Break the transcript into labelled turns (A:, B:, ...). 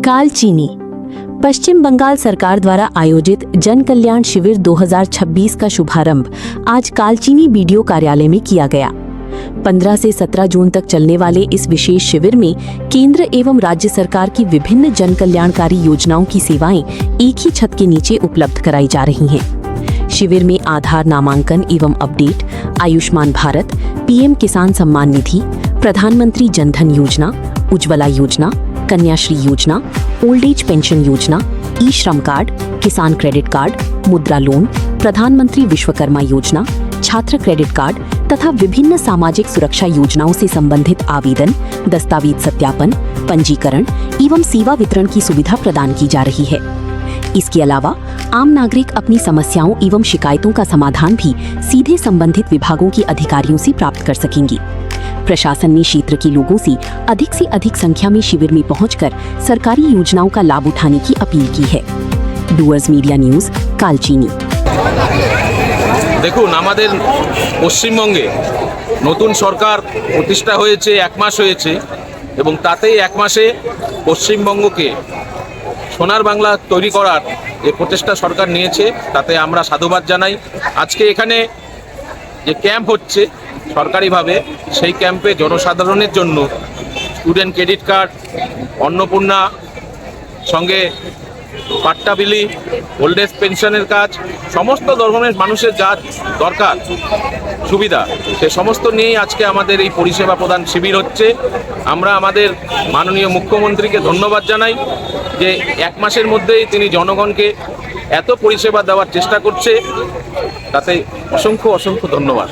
A: कालचीनी पश्चिम बंगाल सरकार द्वारा आयोजित जन कल्याण शिविर 2026 का शुभारंभ आज कालचीनी बीडीओ कार्यालय में किया गया। 15 से 17 जून तक चलने वाले इस विशेष शिविर में केंद्र एवं राज्य सरकार की विभिन्न जन कल्याणकारी योजनाओं की सेवाएं एक ही छत के नीचे उपलब्ध कराई जा रही हैं। शिविर में आधार नामांकन एवं अपडेट, आयुष्मान भारत, पीएम किसान सम्मान निधि, प्रधानमंत्री जन धन योजना, उज्ज्वला योजना, कन्याश्री योजना, ओल्ड एज पेंशन योजना, ई श्रम कार्ड, किसान क्रेडिट कार्ड, मुद्रा लोन, प्रधानमंत्री विश्वकर्मा योजना, छात्र क्रेडिट कार्ड तथा विभिन्न सामाजिक सुरक्षा योजनाओं से संबंधित आवेदन, दस्तावेज सत्यापन, पंजीकरण एवं सेवा वितरण की सुविधा प्रदान की जा रही है। इसके अलावा आम नागरिक अपनी समस्याओं एवं शिकायतों का समाधान भी सीधे संबंधित विभागों के अधिकारियों से प्राप्त कर सकेंगे। प्रशासन ने क्षेत्र के लोगों से अधिक संख्या में शिविर में पहुंचकर सरकारी योजनाओं का लाभ उठाने की अपील की है। Doors media news, Kalchini.
B: দেখুন, আমাদের পশ্চিমবঙ্গে নতুন সরকার প্রতিষ্ঠা হয়েছে, 1 মাস হয়েছে এবং তাতেই 1 মাসে পশ্চিমবঙ্গকে সোনার বাংলা তৈরি করার যে প্রচেষ্টা সরকার নিয়েছে তাতে আমরা সাধুবাদ জানাই। আজকে এখানে যে ক্যাম্প হচ্ছে সরকারিভাবে, সেই ক্যাম্পে জনসাধারণের জন্য স্টুডেন্ট ক্রেডিট কার্ড, অন্নপূর্ণা, সঙ্গে পাট্টা বিলি, ওল্ড এজ পেনশনের কাজ, সমস্ত ধরনের মানুষের যা দরকার সুবিধা সে সমস্ত নিয়েই আজকে আমাদের এই পরিষেবা প্রদান শিবির হচ্ছে। আমরা আমাদের মাননীয় মুখ্যমন্ত্রীকে ধন্যবাদ জানাই যে 1 মাসের মধ্যেই তিনি জনগণকে এত পরিষেবা দেওয়ার চেষ্টা করছে, তাতে অসংখ্য ধন্যবাদ।